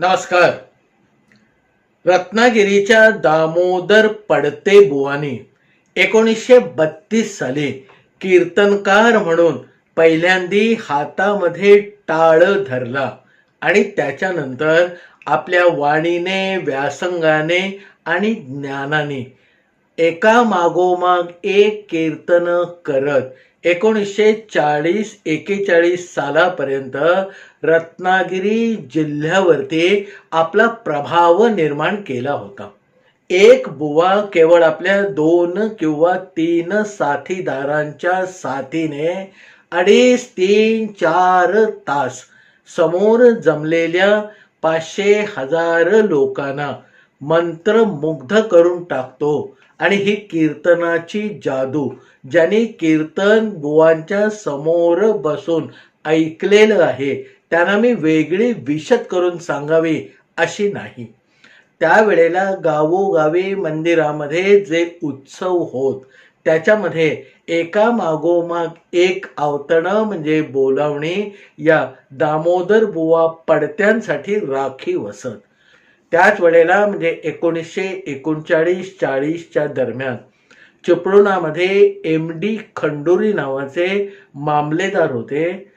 नमस्कार. रत्नागिरीच्या दामोदर पडते बुवानी 1932 साली कीर्तनकार म्हणून पहिल्यांदी हातामध्ये टाळ धरला आणि त्याच्यानंतर आपल्या वाणीने, व्यासंगाने आणि ज्ञानाने एका मागोमाग एक कीर्तन करत 1940-41 सालापर्यंत रत्नागिरी जिल्ह्यावरती आपला प्रभाव निर्माण केला होता. एक बुवा केवळ आपल्या 2 किंवा 3 साथीदारांच्या साथीने 2.5, 3, 4 तास समोर जमलेल्या 500,000 लोकांना मंत्रमुग्ध करून टाकतो. आणि ही कीर्तनाची जादू ज्यांनी कीर्तन बुवांच्या समोर बसून ऐकलेलं आहे त्यांना मी वेगळी विशद करून सांगावी अशी नाही. त्यावेळेला गावोगावी मंदिरामध्ये जे उत्सव होत त्याच्यामध्ये एका मागोमाग एक आवतणं म्हणजे बोलावणी या दामोदर बुवा पडत्यांसाठी राखीव असत. त्याच वेळेला म्हणजे 1939-40च्या दरम्यान चिपळुणामध्ये MD खंडुरी नावाचे मामलेदार होते.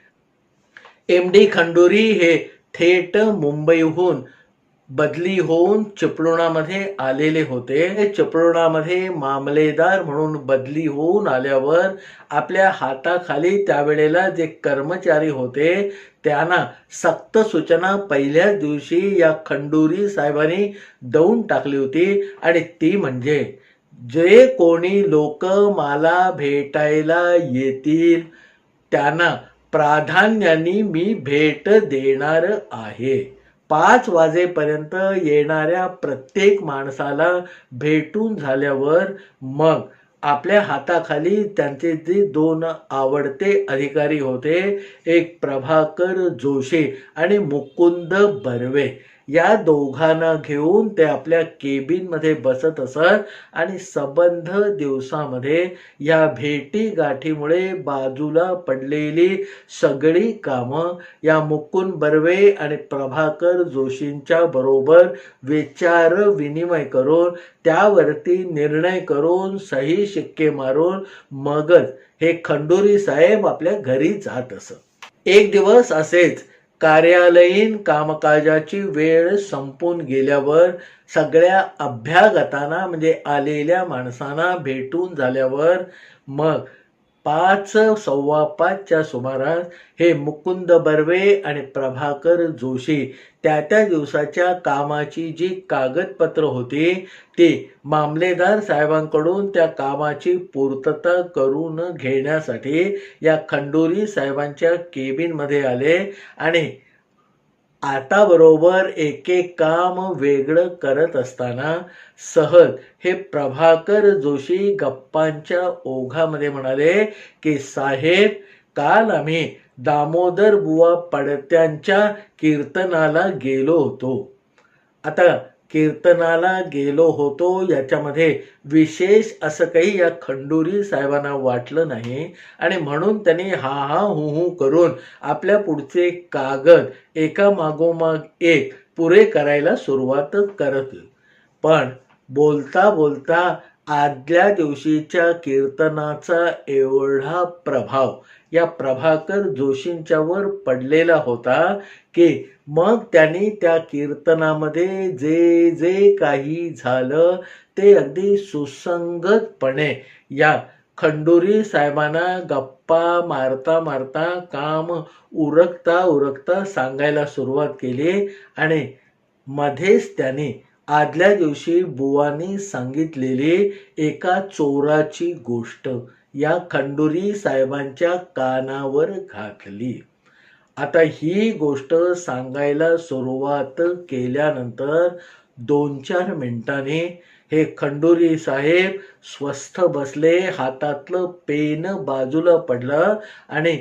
MD खंडुरी हे थेट मुंबईहून बदली होऊन चिपळुणामध्ये आलेले होते. चिपळुणामध्ये मामलेदार म्हणून बदली होऊन आल्यावर आपल्या हाताखाली त्यावेळेला जे कर्मचारी होते त्यांना सक्त सूचना पहिल्याच दिवशी या खंडुरी साहेबांनी देऊन टाकली होती आणि ती म्हणजे जे कोणी लोक मला भेटायला येतील त्यांना प्राधान्याने मी भेट देणार आहे. 5 वाजेपर्यंत येणाऱ्या प्रत्येक माणसाला भेटून झाल्यावर मग आपल्या हाताखाली त्यांचे जे 2 आवडते अधिकारी होते, एक प्रभाकर जोशी आणि मुकुंद बर्वे, या दोघांना घेऊन ते आपल्या केबिनमध्ये बसत असत आणि संबंध दिवसामध्ये या भेटी गाठीमुळे बाजूला पडलेली सगळी कामं या मुकुंद बर्वे आणि प्रभाकर जोशींच्या बरोबर विचार विनिमय करून त्यावरती निर्णय करून सही शिक्के मारून मगच हे खंडुरी साहेब आपल्या घरी जात असत. एक दिवस असेच कार्यालयीन कामकाजाची वेळ संपून गेल्यावर सगळ्या अभ्यागतांना म्हणजे आलेल्या माणसांना भेटून झाल्यावर मग 5:15च्या सुमारास हे मुकुंद बर्वे आणि प्रभाकर जोशी त्या दिवसाच्या कामाची जी कागदपत्र होती ती मामलेदार साहेबांकडून त्या कामाची पूर्तता करून घेण्यासाठी या खंडुरी साहेबांच्या केबिनमध्ये आले आणि आता बरोबर एक काम वेगळं करत असताना सहज हे प्रभाकर जोशी गप्पांच्या ओघामध्ये म्हणाले की साहेब, काल आम्ही दामोदर बुवा पडत्यांच्या कीर्तनाला गेलो होतो. आता कीर्तनाला गेलो होतो याच्यामध्ये विशेष असं काही या खंडुरी साहेबांना वाटलं नाही आणि म्हणून त्यांनी हा हू करून आपल्या पुढचे कागद एका मागोमाग एक पुरे करायला सुरुवात करत. पण बोलता बोलता आदल्या दिवशीच्या कीर्तनाचा एवढा प्रभाव या प्रभाकर जोशींच्यावर पडलेला होता की मग त्यांनी त्या कीर्तनामध्ये जे जे काही झालं ते अगदी सुसंगतपणे या खंडुरी साहेबांना गप्पा मारता मारता काम उरकता सांगायला सुरुवात केली आणि मध्येच त्यांनी आदल्या दिवशी बुवांनी सांगितलेली एका चोराची गोष्ट या खंडुरी साहेबांच्या कानावर घातली. आता ही गोष्ट सांगायला सुरुवात केल्यानंतर 2-4 मिनिटांनी हे खंडुरी साहेब स्वस्थ बसले, हातातलं पेन बाजूला पडलं आणि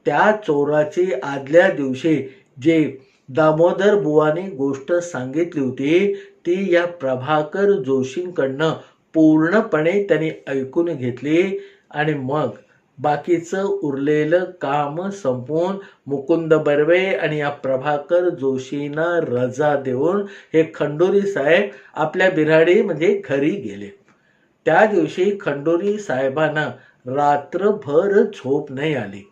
त्या चोराची आदल्या दिवशी जे दामोदर बुवानी गोष्ट सांगितली होती ती या प्रभाकर जोशींकडनं पूर्णपणे त्यांनी ऐकून घेतली आणि मग बाकीचं उरलेलं काम संपवून मुकुंद बर्वे आणि या प्रभाकर जोशींना रजा देऊन हे खंडोरी साहेब आपल्या बिऱ्हाडी म्हणजे घरी गेले. त्या दिवशी खंडोरी साहेबांना रात्रभर झोप नाही आली.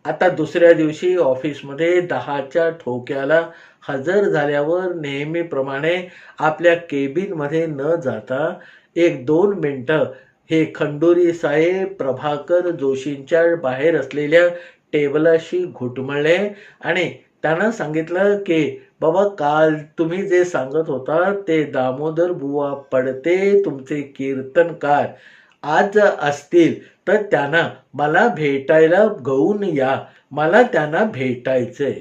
आता दुसऱ्या दिवशी ऑफिसमध्ये 10च्या ठोक्याला हजर झाल्यावर नेहमीप्रमाणे आपल्या केबिनमध्ये न जाता 1-2 मिनिटं हे खंडोरी साहेब प्रभाकर जोशींच्या बाहेर असलेल्या टेबलाशी घुटमळले आणि त्यांना सांगितलं की बाबा, काल तुम्ही जे सांगत होता ते दामोदर बुवा पडते तुमचे कीर्तनकार आज असतील तर त्यांना मला भेटायला घेऊन या, मला त्यांना भेटायचंय.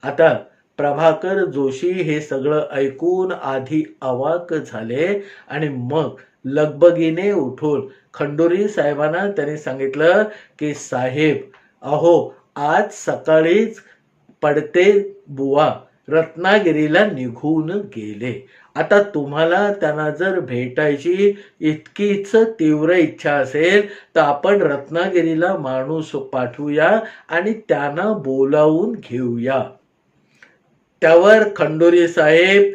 आता प्रभाकर जोशी हे सगळं ऐकून आधी अवाक झाले आणि मग लगबगीने उठून खंडोरी साहेबांना त्यांनी सांगितलं की साहेब, अहो आज सकाळीच पडते बुवा रत्नागिरीला निघून गेले. आता तुम्हाला त्यांना जर भेटायची इतकीच तीव्र इच्छा असेल तर आपण रत्नागिरीला माणूस पाठवूया आणि त्यांना बोलावून घेऊया. त्यावर खंडोरी साहेब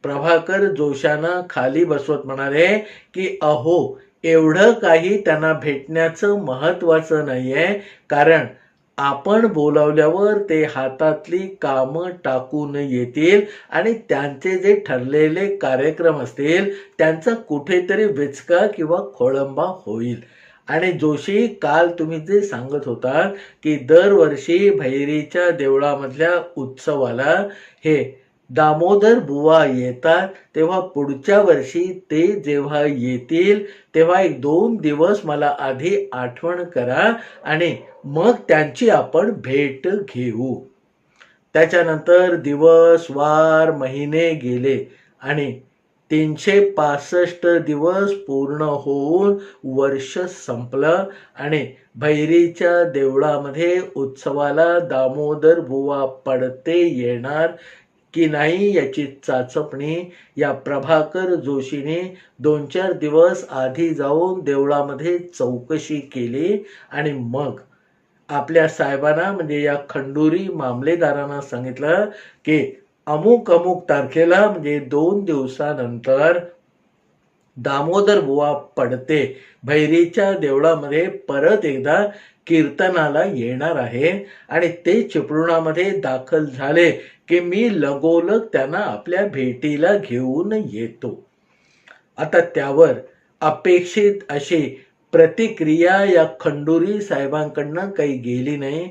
प्रभाकर जोशांना खाली बसवत म्हणाले की अहो, एवढं काही त्यांना भेटण्याचं महत्वाचं नाहीये, कारण आपण बोलावल्यावर ते हातातली कामं टाकून येतील आणि त्यांचे जे ठरलेले कार्यक्रम असतील त्यांचा कुठेतरी विचका किंवा खोळंबा होईल. आणि जोशी, काल तुम्ही जे सांगत होता की दरवर्षी भैरीच्या देवळामधल्या उत्सवाला हे दामोदर बुवा येतात, तेव्हा पुढच्या वर्षी ते जेव्हा येतील तेव्हा 1-2 दिवस मला आधी आठवण करा आणि मग त्यांची आपण भेट घेऊ. त्याच्यानंतर दिवस वार महिने गेले आणि 365 दिवस पूर्ण होऊन वर्ष संपलं आणि भैरीच्या देवळामध्ये उत्सवाला दामोदर बुवा पडते येणार की नाही याची चाचपणी या प्रभाकर जोशीने 2-4 दिवस आधी जाऊन देवळामध्ये चौकशी केली आणि मग आपल्या साहेबांना म्हणजे या खंडोरी मामलेदारांना सांगितलं की अमुक तारखेला म्हणजे 2 दिवसानंतर दामोदर बुवा पडते भैरीच्या देवळामध्ये परत एकदा कीर्तनाला येणार आहे आणि ते चिपळुणामध्ये दाखल झाले की मी लगोलग त्यांना आपल्या भेटीला घेऊन येतो. आता त्यावर अपेक्षित अशी प्रतिक्रिया या खंडोरी साहेबांकडनं काही गेली नाही.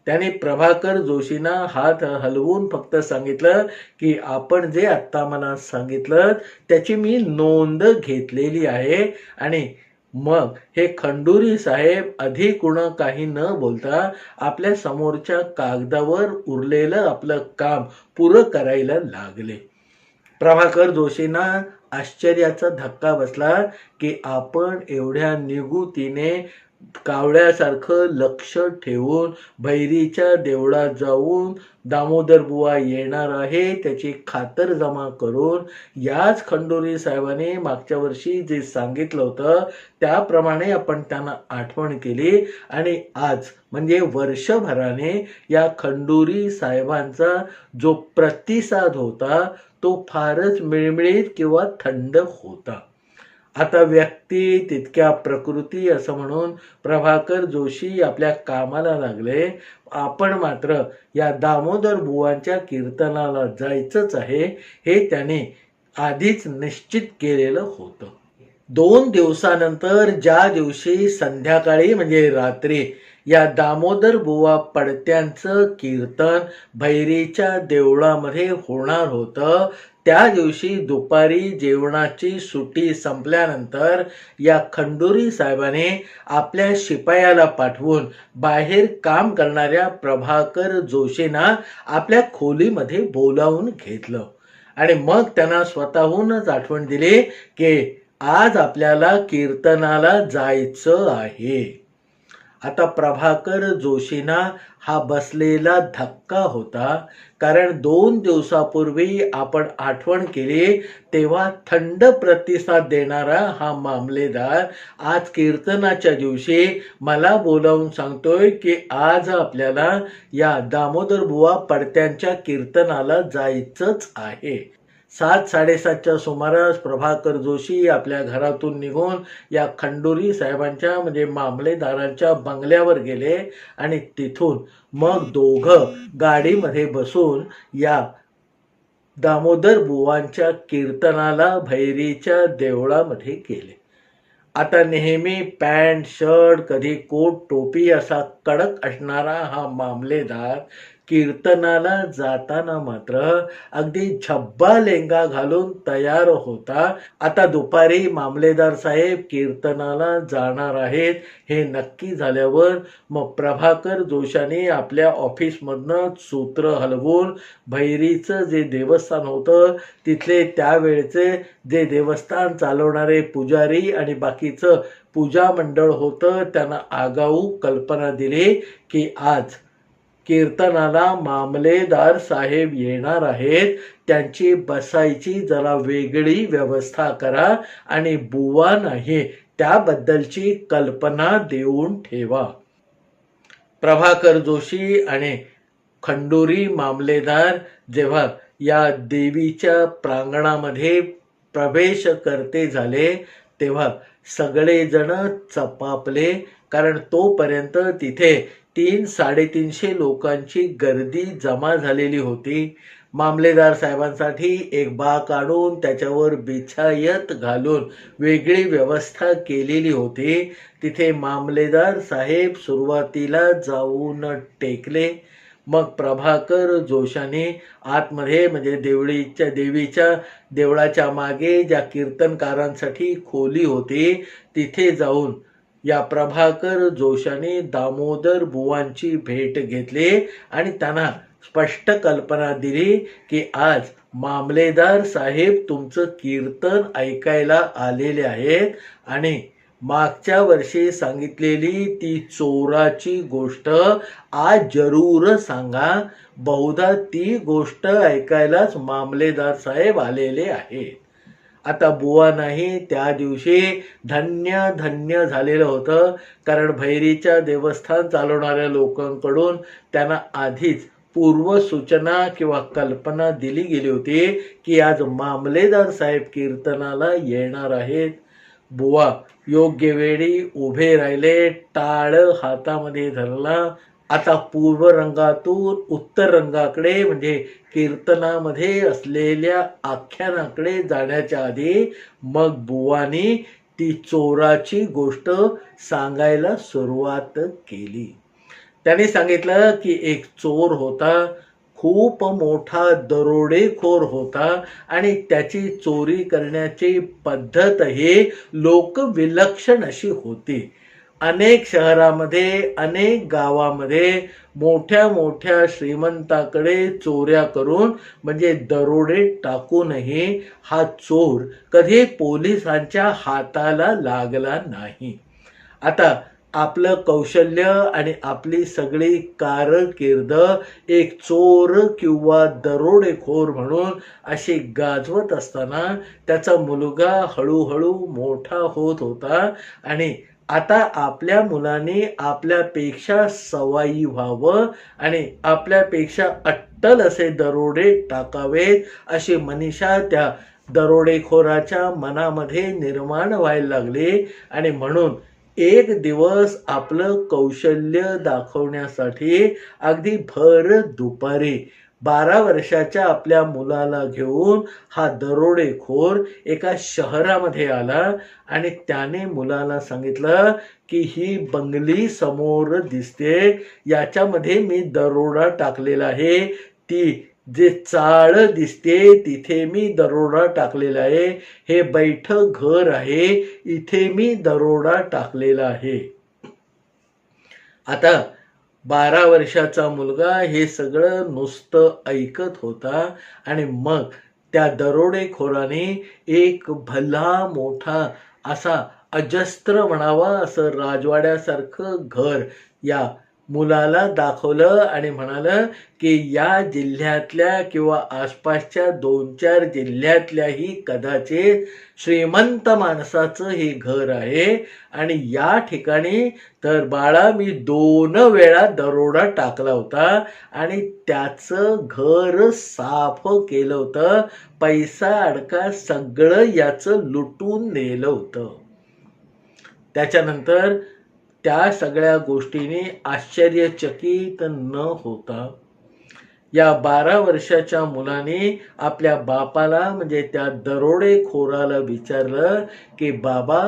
त्याने प्रभाकर जोशींना हात हलवून फक्त सांगितलं की आपण जे आत्ता मला सांगितलं त्याची मी नोंद घेतलेली आहे. आणि मग हे खंडोरी साहेब अधिक काही न बोलता आपल्या समोरच्या कागदावर उरलेलं आपलं काम पुरं करायला लागले. प्रभाकर जोशींना आश्चर्याचा धक्का बसला की आपण एवढ्या निगुतीने कावळ्यासारखं लक्ष ठेवून भैरीच्या देवळात जाऊन दामोदर बुवा येणार आहे त्याची खातर जमा करून याच खंडोरी साहेबांनी मागच्या वर्षी जे सांगितलं होतं त्याप्रमाणे आपण त्यांना आठवण केली आणि आज म्हणजे वर्षभराने या खंडोरी साहेबांचा जो प्रतिसाद होता तो फारच मिळमिळीत किंवा थंड होता. आता व्यक्ती तितक्या प्रकृती असं म्हणून प्रभाकर जोशी आपल्या कामाला लागले. आपण मात्र या दामोदर बुवांच्या कीर्तनाला जायचंच आहे हे त्याने आधीच निश्चित केलेलं होतं. 2 दिवसानंतर ज्या दिवशी संध्याकाळी म्हणजे रात्री या दामोदर बुवा पडत्यांचं कीर्तन भैरीच्या देवळामध्ये होणार होतं, त्या दिवशी दुपारी जेवणाची सुट्टी संपल्यानंतर या खंडोरी साहेबाने आपल्या शिपायाला पाठवून बाहेर काम करणाऱ्या प्रभाकर जोशींना आपल्या खोलीमध्ये बोलावून घेतलं आणि मग त्यांना स्वतःहूनच आठवण दिली की आज आपल्याला कीर्तनाला जायचं आहे. आता प्रभाकर जोशींना हा बसलेला धक्का होता, कारण 2 दिवसापूर्वी आपण आठवण केली तेव्हा थंड प्रतिसाद देणारा हा मामलेदार आज कीर्तनाच्या दिवशी मला बोलावून सांगतोय की आज आपल्याला या दामोदर बुवा पडत्यांच्या कीर्तनाला जायचंच आहे. 7:30च्या सुमारास प्रभाकर जोशी आपल्या घरातून निघून या खंडोरी साहेबांच्या म्हणजे मामलेदारांच्या बंगल्यावर गेले आणि तिथून मग दोघं गाडीमध्ये बसून या दामोदर बुवांच्या कीर्तनाला भैरीच्या देवळामध्ये गेले. आता नेहमी पॅन्ट शर्ट कधी कोट टोपी असा कडक असणारा हा मामलेदार कीर्तनाला जाताना मात्र अगदी झब्बा लेंगा घालून तयार होता. आता दुपारी मामलेदार साहेब कीर्तनाला जाणार आहेत हे नक्की झाल्यावर मग प्रभाकर जोशाने आपल्या ऑफिसमधनं सूत्र हलवून भैरीचं जे देवस्थान होतं तिथले त्यावेळचे जे देवस्थान चालवणारे पुजारी आणि बाकीचं पूजा मंडळ होतं त्यांना आगाऊ कल्पना दिली की आज कीर्तनाला मामलेदार साहेब येणार आहेत, त्यांची बसायची जरा वेगळी व्यवस्था करा आणि बुवा नाही त्याबद्दलची कल्पना देऊन ठेवा. प्रभाकर जोशी आणि खंडोरी मामलेदार जेव्हा या देवीच्या प्रांगणामध्ये प्रवेश करते झाले तेव्हा सगळेजण चपापले, कारण तोपर्यंत तिथे 300-350 लोकांची गर्दी जमा झालेली होती. मामलेदार साहेबांसाठी एक बा काढून त्याच्यावर बिछायत घालून वेगळी व्यवस्था केलेली होती. तिथे मामलेदार साहेब सुरुवातीला जाऊन टेकले. मग प्रभाकर जोशाने आतमध्ये म्हणजे देवीच्या देवळाच्या मागे ज्या कीर्तनकारांसाठी खोली होती तिथे जाऊन या प्रभाकर जोशाने दामोदर बुवांची भेट घेतली आणि त्यांना स्पष्ट कल्पना दिली की आज मामलेदार साहेब तुमचं कीर्तन ऐकायला आलेले आहेत आणि मागच्या वर्षी सांगितलेली ती चोराची गोष्ट आज जरूर सांगा. बहुधा ती गोष्ट ऐकायलाच मामलेदार साहेब आलेले आहेत. आता बुवा नाही त्या दिवशी धन्य धन्य झालेलं होतं, कारण भैरीच्या देवस्थान चालवणाऱ्या लोकांकडून त्यांना आधीच पूर्वसूचना किंवा कल्पना दिली गेली होती की आज मामलेदार साहेब कीर्तनाला येणार आहेत. बुवा योग्य वेळी उभे राहिले, टाळ हातामध्ये धरला. आता पूर्व रंगातून उत्तर रंगाकडे म्हणजे कीर्तनामध्ये असलेल्या आख्यानाकडे जाण्याच्या आधी मग बुवानी ती चोराची गोष्ट सांगायला सुरुवात केली. त्यांनी सांगितलं की एक चोर होता, खूप मोठा दरोडेखोर होता आणि त्याची चोरी करण्याची पद्धत ही लोकविलक्षण अशी होती. अनेक शहरामध्ये अनेक गावामध्ये मोठ्या मोठ्या श्रीमंताकडे चोऱ्या करून म्हणजे दरोडे टाकूनही हा चोर कधी पोलिसांच्या हाताला लागला नाही. आता आपलं कौशल्य आणि आपली सगळी कारकीर्द एक चोर किंवा दरोडेखोर म्हणून अशी गाजवत असताना त्याचा मुलगा हळूहळू मोठा होत होता आणि आता आपल्या मुलांनी आपल्यापेक्षा सवाई व्हावं आणि आपल्यापेक्षा अट्टल असे दरोडे टाकावेत अशी मनीषा त्या दरोडेखोराच्या मनामध्ये निर्माण व्हायला लागली. आणि म्हणून एक दिवस आपलं कौशल्य दाखवण्यासाठी अगदी भर दुपारी 12 वर्षाच्या आपल्या मुलाला घेऊन हा दरोडेखोर एका शहरामध्ये आला आणि त्याने मुलाला सांगितलं की ही बंगली समोर दिसते, याच्यामध्ये मी दरोडा टाकलेला आहे. ती जे चाळ दिसते तिथे मी दरोडा टाकलेला आहे. हे बैठं घर आहे, इथे मी दरोडा टाकलेला आहे. आता 12 वर्षाचा मुलगा हे सगळं नुसतं ऐकत होता आणि मग त्या दरोडेखोराने एक भला मोठा असा अजस्त्र म्हणावा असं राजवाड्यासारखं घर या मुलाला दाखवलं आणि म्हणालं की या जिल्ह्यातल्या किंवा आसपासच्या 2-4 जिल्ह्यातल्याही कदाचित श्रीमंत माणसाचं हे घर आहे आणि या ठिकाणी तर बाळा मी 2 वेळा दरोडा टाकला होता आणि त्याचं घर साफ केलं होतं, पैसा अडका सगळं याचं लुटून नेलं होतं. त्याच्यानंतर त्या सगळ्या गोष्टींनी आश्चर्यचकित न होता या 12 वर्षाच्या मुलाने आपल्या बापाला म्हणजे त्या दरोडेखोराला विचारलं की बाबा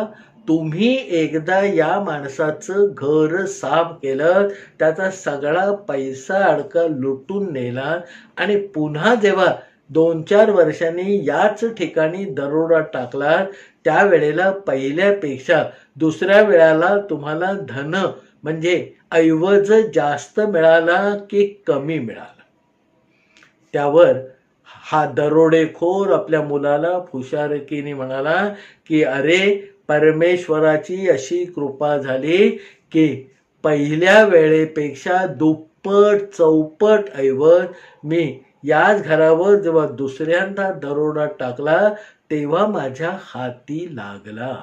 तुम्ही एकदा या माणसाचं घर साफ केलं, त्याचा सगळा पैसा अडका लुटून नेला आणि पुन्हा जेव्हा 2-4 वर्षांनी याच ठिकाणी दरोडा टाकला त्यावेळेला पहिल्यापेक्षा दुसऱ्या वेळेला तुम्हाला धन म्हणजे ऐवज जास्त मिळाला की कमी मिळाला. त्यावर हा दरोडेखोर आपल्या मुलाला फुशारकीने म्हणाला की अरे परमेश्वराची अशी कृपा झाली की पहिल्या वेळेपेक्षा दुप्पट चौपट ऐवज मी याच घरावर जेव्हा दुसऱ्यांदा दरोडा टाकला तेव्हा माझ्या हाती लागला.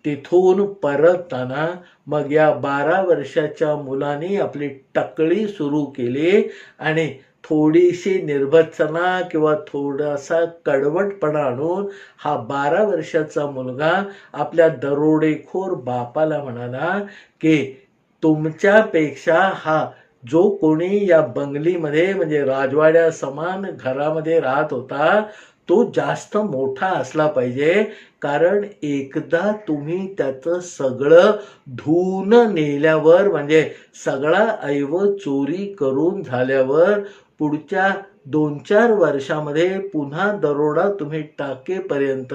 तिथून परतताना मग या 12 वर्षाच्या मुलाने आपली टकळी सुरू केली आणि थोडीशी निर्भत्सना किंवा थोडासा कडवटपणा आणून हा 12 वर्षाचा मुलगा आपल्या दरोडेखोर बापाला म्हणाला की तुमच्यापेक्षा हा जो कोणी या बंगलीमध्ये म्हणजे राजवाड्या समान घरामध्ये राहत होता तो जास्त मोठा असला पाहिजे, कारण एकदा तुम्ही त्याचं सगळं धुवून नेल्यावर म्हणजे सगळा ऐवज चोरी करून झाल्यावर पुढच्या 2-4 वर्षामध्ये पुन्हा दरोडा तुम्ही टाकेपर्यंत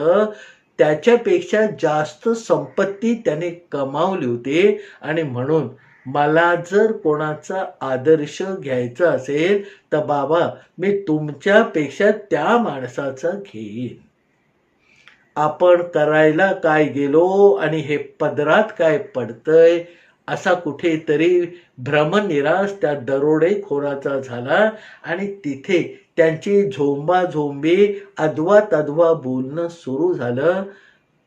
त्याच्यापेक्षा जास्त संपत्ती त्याने कमावली होती आणि म्हणून मला जर कोणाचा आदर्श घ्यायचा असेल तर बाबा मी तुमच्यापेक्षा त्या माणसाचा घेईन. आपण करायला काय गेलो आणि हे पदरात काय पडतंय असा कुठेतरी भ्रमनिरास त्या दरोडेखोराचा झाला आणि तिथे त्यांची झोंबाझोंबी अधवा तधवा बोलणं सुरू झालं.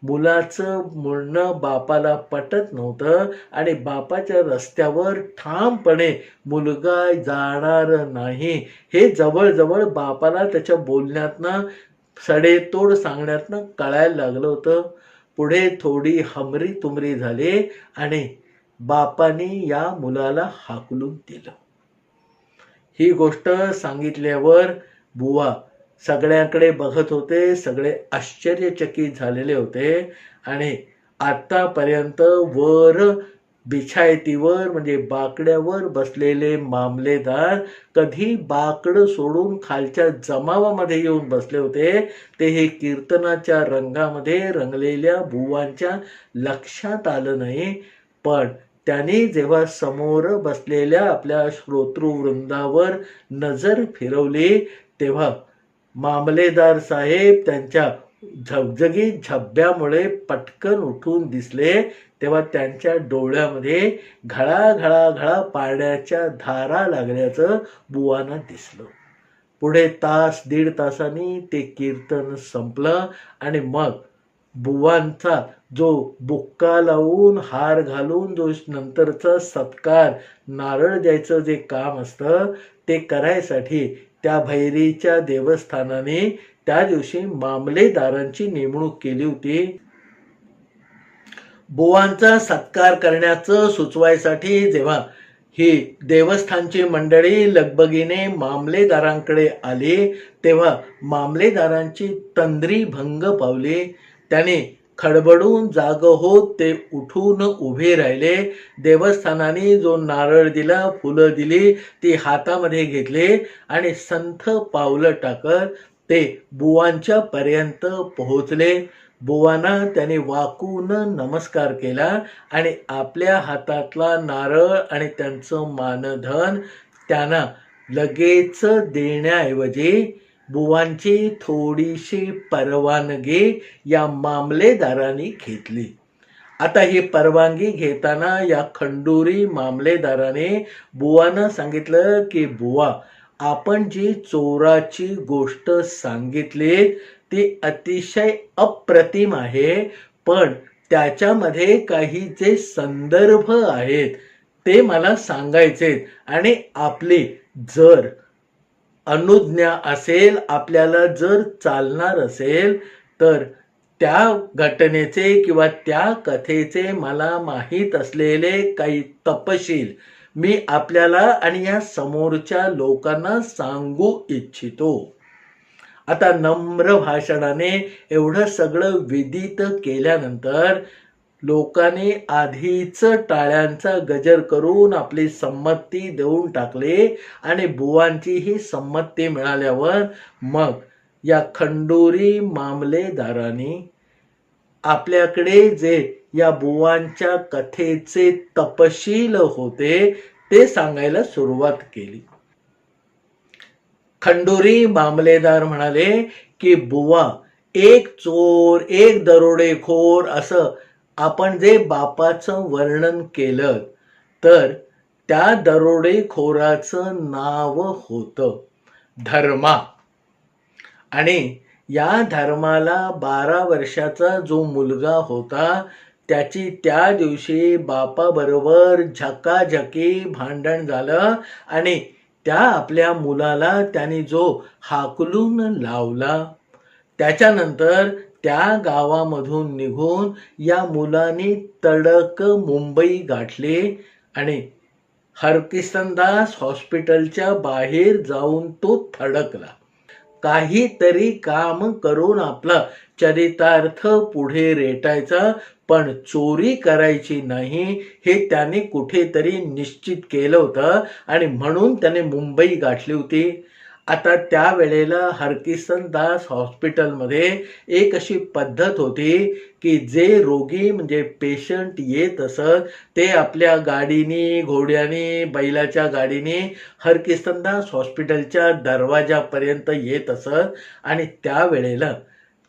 मुलाचं म्हणणं बापाला पटत नव्हतं आणि बापाच्या रस्त्यावर ठामपणे मुलगा जाणार नाही हे जवळजवळ बापाला त्याच्या बोलण्यातनं सडेतोड सांगण्यातनं कळायला लागलं होतं. पुढे थोडी हमरी तुमरी झाली आणि बापाने या मुलाला हाकलून दिलं. ही गोष्ट सांगितल्यावर बुवा सगळ्यांकडे बघत होते, सगळे आश्चर्यचकित झालेले होते आणि आतापर्यंत वर बिछायतीवर म्हणजे बाकड्यावर बसलेले मामलेदार कधी बाकडं सोडून खालच्या जमावामध्ये येऊन बसले होते ते हे कीर्तनाच्या रंगामध्ये रंगलेल्या बुवांच्या लक्षात आलं नाही. पण त्यांनी जेव्हा समोर बसलेल्या आपल्या श्रोतृवृंदावर नजर फिरवली तेव्हा मामलेदार साहेब त्यांच्या झगझगीत झब्ब्यामुळे पटकन उठून दिसले. तेव्हा त्यांच्या डोळ्यामध्ये घळा पाण्याच्या धारा लागल्याचं बुवांना दिसलं. पुढे तास 1.5 तासांनी ते कीर्तन संपलं आणि मग बुवांचा जो बुक्का लावून हार घालून जो नंतरचा सत्कार नारळ द्यायचं जे काम असतं ते करायसाठी त्या भैरीच्या देवस्थानाने त्या दिवशी मामलेदारांची नेमणूक केली होती. बुवांचा सत्कार करण्याचं सुचवायसाठी जेव्हा ही देवस्थानची मंडळी लगबगीने मामलेदारांकडे आली तेव्हा मामलेदारांची तंद्री भंग पावली. त्याने खडबडून जाग होत ते उठून उभे राहिले. देवस्थानाने जो नारळ दिला, फुलं दिली ती हातामध्ये घेतली आणि संथ पावलं टाकत ते बुवांच्या पर्यंत पोहोचले. बुवांना त्याने वाकून नमस्कार केला आणि आपल्या हातातला नारळ आणि त्यांचं मानधन त्यांना लगेच देण्याऐवजी बुवांची थोडीशी परवानगी या मामलेदारांनी घेतली. आता ही परवानगी घेताना या खंडोरी मामलेदाराने बुवांना सांगितलं की बुवा, आपण जी चोराची गोष्ट सांगितली ती अतिशय अप्रतिम आहे, पण त्याच्यामध्ये काही जे संदर्भ आहेत ते मला सांगायचे आणि आपली जर अनुज्ञा असेल, आपल्याला जर चालणार असेल तर त्या घटनेचे किंवा त्या कथेचे मला माहीत असलेले काही तपशील मी आपल्याला आणि या समोरच्या लोकांना सांगू इच्छितो. आता नम्र भाषणाने एवढं सगळं विदित केल्यानंतर लोकांनी आधीच टाळ्यांचा गजर करून आपली संमती देऊन टाकली आणि बुवांची ही संमती मिळाल्यावर मग या खंडोरी मामलेदारांनी आपल्याकडे जे या बुवांच्या कथेचे तपशील होते ते सांगायला सुरुवात केली. खंडोरी मामलेदार म्हणाले की बुवा, एक चोर, एक दरोडेखोर असं आपण जे बापाचं वर्णन केलं तर त्या दरोडेखोराचं नाव होतं धर्मा. आणि या धर्माला 12 वर्षाचा जो मुलगा होता त्याची त्या दिवशी बापाबरोबर झकाझकी भांडण झालं आणि त्या आपल्या मुलाला त्यांनी जो हाकलून लावला, त्याच्यानंतर त्या गावामधून निघून या मुलाने तडक मुंबई गाठली आणि हरकिशनदास हॉस्पिटलच्या बाहेर जाऊन तो थडकला. काहीतरी काम करून आपला चरितार्थ पुढे रेटायचा, पण चोरी करायची नाही हे त्याने कुठेतरी निश्चित केलं होतं आणि म्हणून त्याने मुंबई गाठली होती. आता त्यावेळेला हरकिशनदास हॉस्पिटलमध्ये एक अशी पद्धत होती की जे रोगी म्हणजे पेशंट येत असत ते आपल्या गाडीनी, घोड्यानी, बैलाच्या गाडीने हरकिशनदास हॉस्पिटलच्या दरवाजापर्यंत येत असत. आणि त्यावेळेला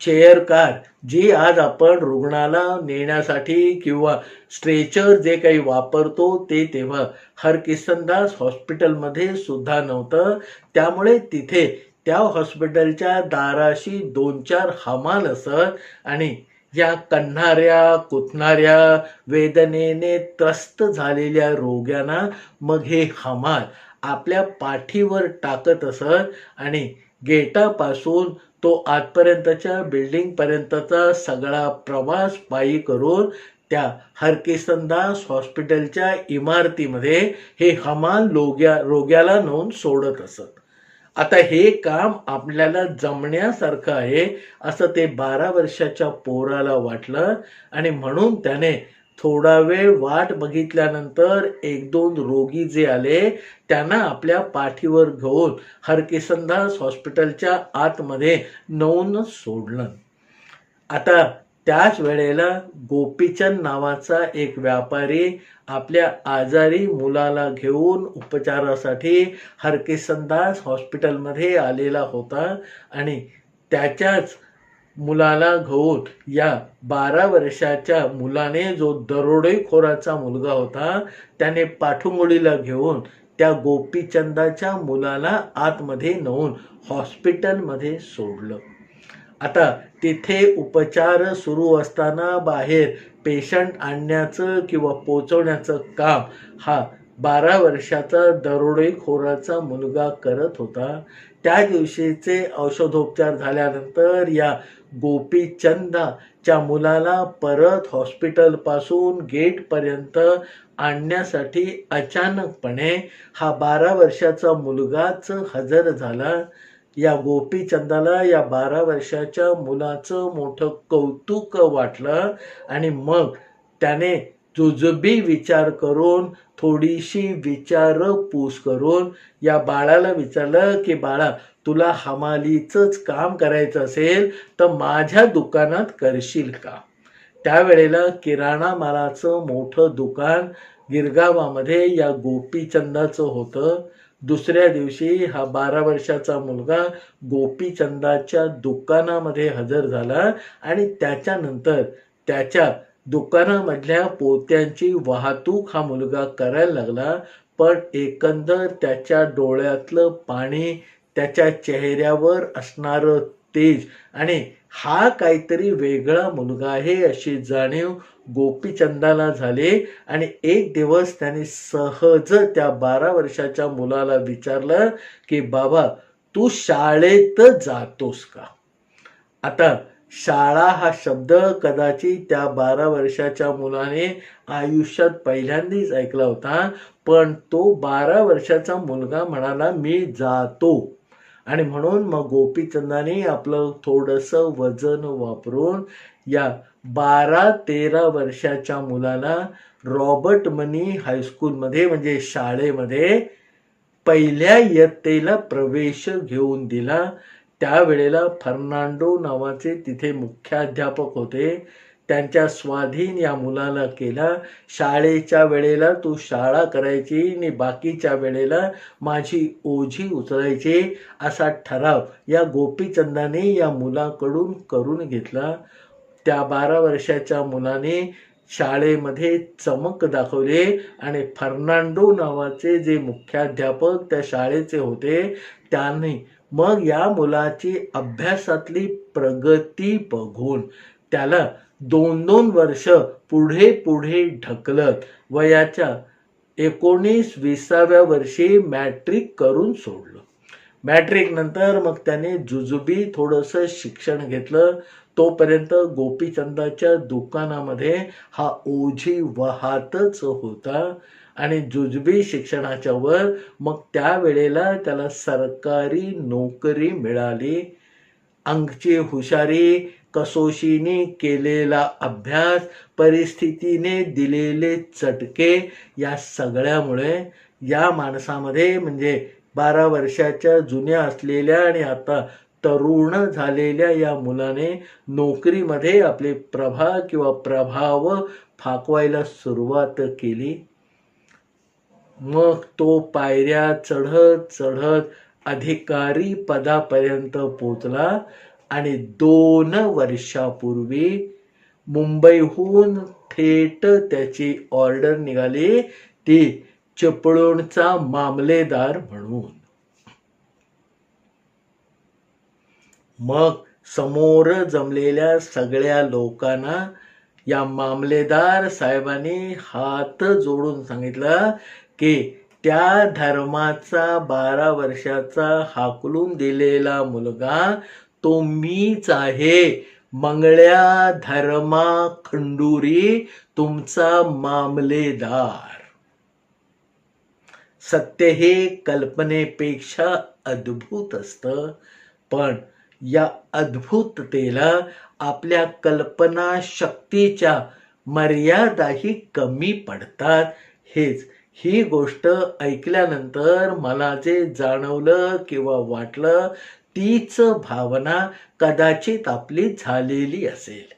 चेअर कार जी आज आपण रुग्णाला नेण्यासाठी किंवा स्ट्रेचर जे काही वापरतो ते तेव्हा हरकिशनदास हॉस्पिटलमध्ये सुद्धा नव्हतं. त्यामुळे तिथे त्या हॉस्पिटलच्या दाराशी 2-4 हमाल असत आणि या कण्णाऱ्या, कुथणाऱ्या, वेदनेने त्रस्त झालेल्या रोग्यांना मग हे हमाल आपल्या पाठीवर टाकत असत आणि गेटापासून तो आतपर्यंतच्या बिल्डिंगपर्यंतचा सगळा प्रवास पायी करून त्या हरकिशनदास हॉस्पिटलच्या इमारतीमध्ये हे हमाल रोग्याला नेऊन सोडत असत. आता हे काम आपल्याला जमण्यासारखं आहे असं ते 12 वर्षाच्या पोराला वाटलं आणि म्हणून त्याने थोडा वेळ वाट बघितल्यानंतर 1-2 रोगी जे आले त्यांना आपल्या पाठीवर घेऊन हरकिशनदास हॉस्पिटलच्या आतमध्ये नेऊन सोडलं. आता त्याच वेळेला गोपीचंद नावाचा एक व्यापारी आपल्या आजारी मुलाला घेऊन उपचारासाठी हरकिशनदास हॉस्पिटलमध्ये आलेला होता आणि त्याच्याच मुलाला घेऊन या 12 वर्षाच्या मुलाने, जो दरोडेखोराचा मुलगा होता, त्याने पाठुंगडीला घेऊन त्या गोपीचंदाच्या मुलाला आतमध्ये नेऊन हॉस्पिटलमध्ये सोडलं. आता तिथे उपचार सुरू असताना बाहेर पेशंट आणण्याचं किंवा पोचवण्याचं काम हा 12 वर्षाचा दरोडेखोराचा मुलगा करत होता. त्या दिवशीचे औषधोपचार झाल्यानंतर या गोपीचंदाच्या मुलाला परत हॉस्पिटलपासून गेटपर्यंत आणण्यासाठी अचानकपणे हा 12 वर्षाचा मुलगाच हजर झाला. या गोपीचंदाला या 12 वर्षाच्या मुलाचं मोठं कौतुक वाटलं आणि मग त्याने जुजबी विचार करून, थोडीशी विचारपूस करून या बाळाला विचारलं की बाळा, तुला हमालीचंच काम करायचं असेल तर माझ्या दुकानात करशील का? त्यावेळेला किराणा मालाचं मोठं दुकान गिरगावामध्ये या गोपीचंदाचं होतं. दुसऱ्या दिवशी हा 12 वर्षाचा मुलगा गोपीचंदाच्या दुकानामध्ये हजर झाला आणि त्याच्यानंतर त्याच्या दुकानामधल्या पोत्यांची वाहतूक हा मुलगा करायला लागला. पण एकंदर त्याच्या डोळ्यातलं पाणी, त्याच्या चेहऱ्यावर असणारं तेज आणि हा काहीतरी वेगळा मुलगा आहे अशी जाणीव गोपीचंदाला झाली. आणि एक दिवस त्याने सहज त्या 12 वर्षाच्या मुलाला विचारलं की बाबा, तू शाळेत जातोस का? आता शाळा हा शब्द कदाचित त्या 12 वर्षाच्या मुलाने आयुष्यात पहिल्यांदाच ऐकला होता. पण तो 12 वर्षाचा मुलगा म्हणाला मी जातो. आणि म्हणून मग गोपीचंदाने आपलं थोडंसं वजन वापरून या 12-13 वर्षाच्या मुलाला रॉबर्ट मनी हायस्कूलमध्ये म्हणजे शाळेमध्ये पहिल्या इयत्तेला प्रवेश घेऊन दिला. त्यावेळेला फर्नांडो नावाचे तिथे मुख्याध्यापक होते. त्यांच्या स्वाधीन या मुलाला केला. शाळेच्या वेळेला तू शाळा करायची आणि बाकीच्या वेळेला माझी ओझी उचलायची असा ठराव या गोपीचंदाने या मुलाकडून करून घेतला. त्या 12 वर्षाच्या मुलाने शाळेमध्ये चमक दाखवले आणि फर्नांडो नावाचे जे मुख्याध्यापक त्या शाळेचे होते त्यांनी मग या मुलाची अभ्यासातली प्रगती बघून त्याला 2-2 वर्ष पुढे पुढे ढकलत वयाच्या 19-20व्या वर्षी मॅट्रिक करून सोडलं. मॅट्रिक नंतर मग त्याने जुजुबी थोडंसं शिक्षण घेतलं. तोपर्यंत गोपीचंदाच्या दुकानामध्ये हा ओझी वाहतच होता. आणि जुजबी शिक्षणाच्या वर मग त्यावेळेला त्याला सरकारी नोकरी मिळाली. अंगची हुशारी, कसोशीने केलेला अभ्यास, परिस्थितीने दिलेले चटके या सगळ्यामुळे या माणसामध्ये म्हणजे 12 वर्षाच्या जुन्या असलेल्या आणि आता तरुण झालेल्या या मुलाने नोकरीमध्ये आपले प्रभा किंवा प्रभाव फाकवायला सुरुवात केली. मग तो पायऱ्या चढत चढत अधिकारी पदापर्यंत पोचला आणि 2 वर्षापूर्वी मुंबईहून थेट त्याची ऑर्डर निघाली ती चिपळूणचा मामलेदार म्हणून. मग समोर जमलेल्या सगळ्या लोकांना या मामलेदार साहेबांनी हात जोडून सांगितलं की त्या धर्माचा 12 वर्षाचा हाकलून दिलेला मुलगा तो मीच आहे, मंगळ्या धर्मा खंडुरी तुमचा मामलेदार. सत्य हे कल्पनेपेक्षा अद्भुत असतं, पण या अद्भुततेला आपल्या कल्पना शक्तीच्या मर्यादाही कमी पडतात. ही गोष्ट ऐकल्यानंतर मला जे जाणवलं किंवा वाटलं तीच भावना कदाचित आपली झालेली असेल.